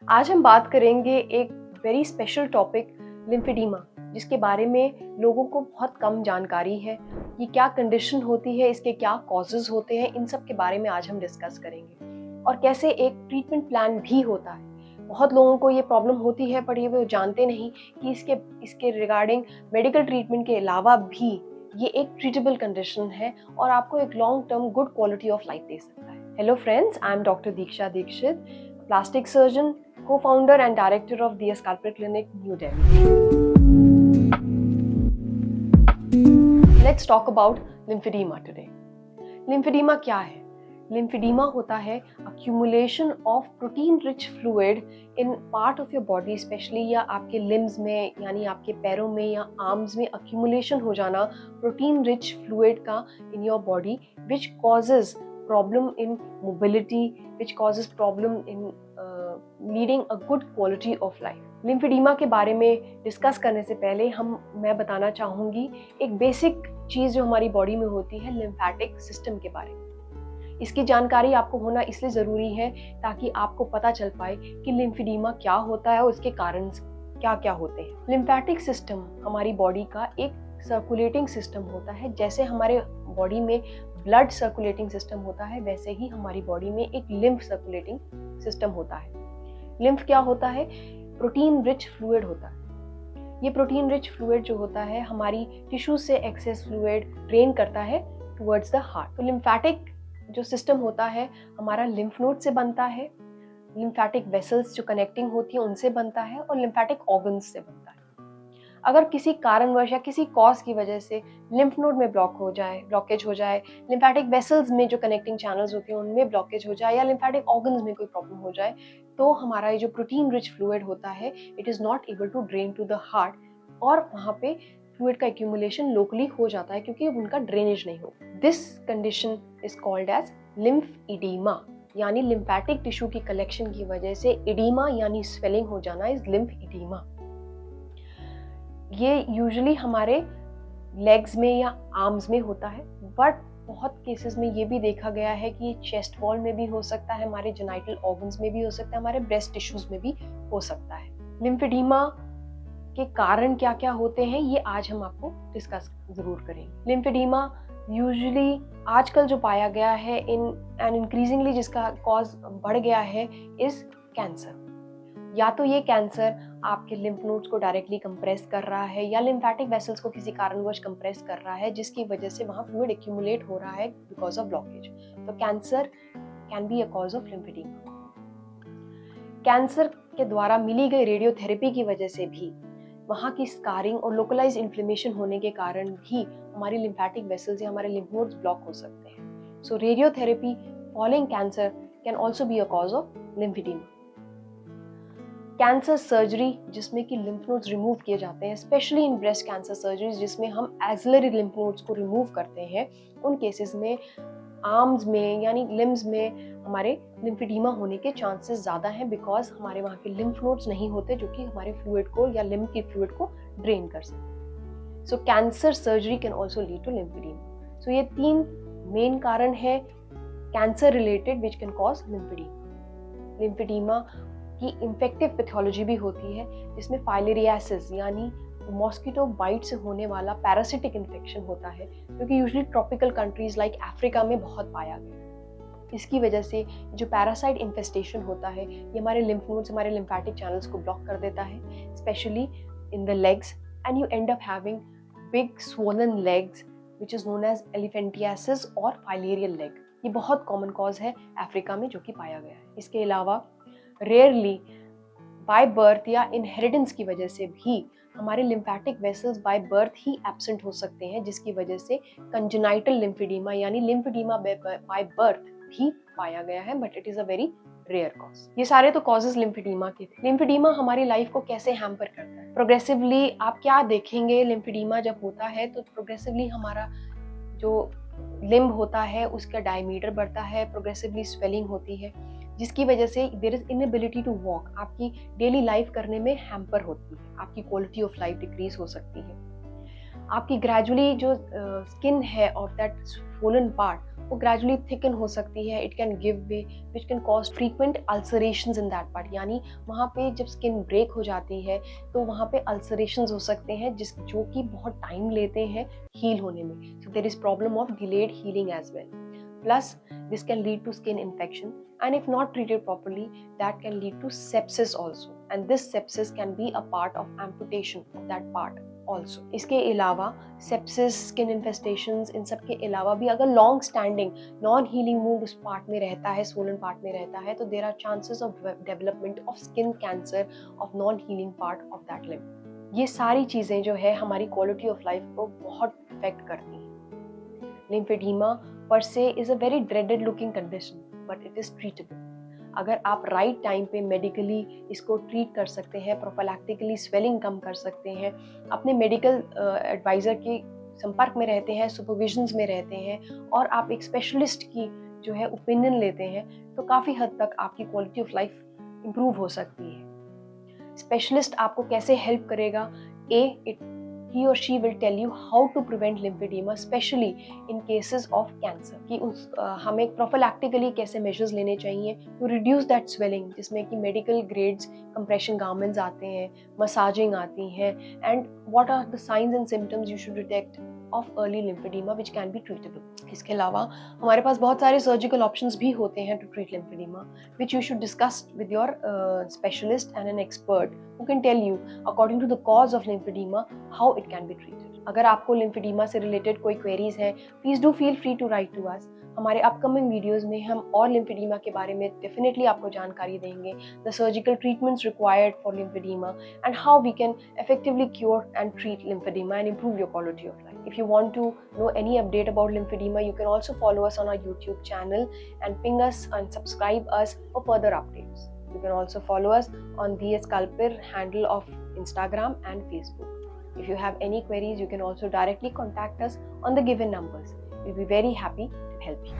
आज हम बात करेंगे एक वेरी स्पेशल टॉपिक लिम्फेडिमा, जिसके बारे में लोगों को बहुत कम जानकारी है। ये क्या कंडीशन होती है, इसके क्या कॉजेज होते हैं, इन सब के बारे में आज हम डिस्कस करेंगे और कैसे एक ट्रीटमेंट प्लान भी होता है। बहुत लोगों को ये प्रॉब्लम होती है पर ये वो जानते नहीं कि इसके रिगार्डिंग मेडिकल ट्रीटमेंट के अलावा भी ये एक ट्रीटेबल कंडीशन है और आपको एक long term good quality of life दे सकता है। Hello friends, I am doctor Diksha Dikshit, plastic surgeon, co-founder and director of The Scalpel Clinic, New Delhi. Let's talk about lymphedema today. Lymphedema क्या है? Lymphedema होता है accumulation of protein-rich fluid in part of your body, especially या आपके limbs में यानी आपके पैरों में या arms में accumulation हो जाना protein-rich fluid का in your body, which causes problem in mobility, which causes problem in leading a good quality of life. Lymphoedema के बारे में डिस्कस करने से पहले मैं बताना चाहूँगी एक बेसिक चीज़ जो हमारी बॉडी में होती है, लिम्फेटिक सिस्टम के बारे में। इसकी जानकारी आपको होना इसलिए ज़रूरी है ताकि आपको पता चल पाए कि लिम्फेडिमा क्या होता है और उसके कारण क्या क्या होते हैं। लिम्फेटिक सिस्टम हमारी बॉडी का एक सर्कुलेटिंग सिस्टम होता है। जैसे हमारे बॉडी में ब्लड सर्कुलेटिंग सिस्टम होता है, वैसे ही हमारी बॉडी में एक लिम्फ सर्कुलेटिंग सिस्टम होता है। लिम्फ क्या होता है? प्रोटीन रिच फ्लूइड होता है। ये प्रोटीन रिच फ्लूइड जो होता है हमारी टिश्यू से एक्सेस फ्लूइड ड्रेन करता है टुवर्ड्स द हार्ट। तो लिम्फेटिक जो सिस्टम होता है हमारा लिम्फ नोड से बनता है, लिम्फेटिक वेसल्स जो कनेक्टिंग होती है उनसे बनता है और लिम्फेटिक ऑर्गन्स से बनता है। अगर किसी कारणवश या किसी कॉज की वजह से लिम्फ नोड में ब्लॉकेज हो जाए, लिम्फेटिक वेसल्स में जो कनेक्टिंग चैनल्स होती हैं उनमें ब्लॉकेज हो जाए या लिम्फेटिक ऑर्गन्स में कोई प्रॉब्लम हो जाए, तो हमारा ये जो प्रोटीन रिच फ्लूइड होता है it is not able to drain to the heart और वहाँ पे फ्लूइड का एक्यूमुलेशन लोकली हो जाता है क्योंकि उनका ड्रेनेज नहीं हो। This condition is called as lymphoedema, यानी लिम्फेटिक टिश्यू की कलेक्शन की वजह से एडिमा यानी स्वेलिंग हो जाना इज लिम्फेडिमा। ये यूजुअली हमारे लेग्स में या आर्म्स में होता है, बट बहुत केसेस में ये भी देखा गया है कि चेस्ट वॉल में भी हो सकता है, हमारे जेनाइटल ऑर्गन्स में भी हो सकता है, हमारे ब्रेस्ट टिश्यूज में भी हो सकता है। लिम्फेडिमा के कारण क्या क्या होते हैं ये आज हम आपको डिस्कस जरूर करेंगे। लिम्फेडिमा यूजुअली आजकल जो पाया गया है इंक्रीजिंगली जिसका कॉज बढ़ गया है इज कैंसर। या तो ये कैंसर आपके लिम्फ नोड्स को डायरेक्टली कंप्रेस कर रहा है या लिम्फेटिक वेसल्स को किसी कारणवश कंप्रेस कर रहा है जिसकी वजह से वहाँ फ्लूइड एक्यूमुलेट हो रहा है बिकॉज ऑफ ब्लॉकेज। तो cancer can be a cause of lymphedema. Cancer के द्वारा मिली गई रेडियोथेरेपी की वजह से भी वहाँ की स्कारिंग और लोकलाइज इन्फ्लेमेशन होने के कारण भी हमारी लिम्फेटिक वेसल्स या हमारे लिम्फ नोड्स ब्लॉक हो सकते हैं। So radiotherapy following cancer can also be a cause of lymphedema. Cancer surgery जिसमें कि लिम्फ नोड्स रिमूव किए जाते हैं, specially in breast cancer surgeries जिसमें हम एक्सिलरी लिम्फ नोड्स को रिमूव करते हैं, उन केसेस में आर्म्स में यानी लिम्स में हमारे लिम्फेडिमा होने के चांसेस ज़्यादा हैं बिकॉज हमारे वहाँ के लिम्फ नोड्स नहीं होते जो कि हमारे फ्लूइड को या लिम्फ की फ्लूइड को ड्रेन कर सकते। So cancer surgery can also lead to lymphedema. So ये 3 मेन कारण है cancer related which can cause lymphedema. Lymphedema की इन्फेक्टिव पैथोलॉजी भी होती है जिसमें फाइलेरियासिस यानी मॉस्किटो बाइट से होने वाला पैरासिटिक इन्फेक्शन होता है जो कि usually tropical countries like Africa में बहुत पाया गया। इसकी वजह से जो पैरासाइट इन्फेस्टेशन होता है ये हमारे लिम्फ नोड्स, हमारे लिम्फेटिक चैनल्स को ब्लॉक कर देता है, specially in the legs, and you end up having big swollen legs which is known as elephantiasis और फाइलेरियल लेग। ये बहुत कॉमन कॉज है अफ्रीका में जो कि पाया गया है। इसके अलावा रेयरली बाय बर्थ या इनहेरिटेंस की वजह से भी हमारे लिम्फेटिक वेसल्स बाय बर्थ ही एब्सेंट हो सकते हैं जिसकी वजह से कंजेनाइटल लिम्फेडिमा यानी लिम्फेडिमा बाय बर्थ भी पाया गया है, but it is a very rare cause. ये सारे तो कॉजेज लिम्फेडिमा के थे। लिम्फेडिमा हमारी लाइफ को कैसे हैम्पर करता है? प्रोग्रेसिवली आप क्या देखेंगे, लिम्फेडिमा जब होता है तो प्रोग्रेसिवली हमारा जो लिम्ब होता है उसका डायमीटर बढ़ता है, प्रोग्रेसिवली स्वेलिंग होती है जिसकी वजह से there is inability to walk, आपकी डेली लाइफ करने में हैम्पर होती है, आपकी क्वालिटी ऑफ लाइफ डिक्रीज हो सकती है। आपकी ग्रेजुअली जो स्किन है ऑफ दैट swollen पार्ट वो ग्रेजुअली थिकन हो सकती है. It can give way which can cause frequent ulcerations in that part. यानी वहाँ पे जब स्किन ब्रेक हो जाती है तो वहाँ पे अल्सरेशंस हो सकते हैं जो कि बहुत टाइम लेते हैं हील होने में. So there is problem of delayed healing as well. Plus, this can lead to skin infection, and if not treated properly, that can lead to sepsis also. And this sepsis can be a part of amputation of that part also. इसके अलावा sepsis, skin infestations, इन सब के अलावा भी अगर long standing non healing wound उस part में रहता है, swollen part में रहता है, तो there are chances of development of skin cancer of non healing part of that limb. ये सारी चीज़ें जो है हमारी quality of life को बहुत affect करती हैं. Lymphedema per se is a very dreaded looking condition, but it is treatable. अगर आप राइट टाइम पे मेडिकली इसको ट्रीट कर सकते हैं, प्रोफिलैक्टिकली स्वेलिंग कम कर सकते हैं, अपने मेडिकल एडवाइज़र के संपर्क में रहते हैं, सुपरविजन्स में रहते हैं और आप एक स्पेशलिस्ट की जो है ओपिनियन लेते हैं, तो काफ़ी हद तक आपकी क्वालिटी ऑफ लाइफ इम्प्रूव हो सकती है. स्पेशलिस्ट आपको कैसे हेल्प करेगा? he or she will tell you how to prevent lymphedema, especially in cases of cancer. कि हमें prophylactically कैसे measures लेने चाहिए to reduce that swelling, जिसमें कि medical grades compression garments आते हैं, massaging आती हैं, and what are the signs and symptoms you should detect of early lymphedema which can be treatable. इसके अलावा हमारे पास बहुत सारे surgical options भी होते हैं to treat lymphedema, which you should discuss with your specialist and an expert who can tell you according to the cause of lymphedema how it can be treated. अगर आपको lymphedema से related कोई queries हैं, please do feel free to write to us. हमारे upcoming videos में हम और लिम्फेडीमा के बारे में डेफिनेटली आपको जानकारी देंगे. The surgical treatments required for lymphedema and how we can effectively cure and treat lymphedema and improve your quality of life. If you want to know any update about lymphedema, you can also follow us on our YouTube channel and ping us and subscribe us for further updates. You can also follow us on DS Kalpir handle of Instagram and Facebook. If you have any queries, you can also directly contact us on the given numbers. We'll be very happy to help you.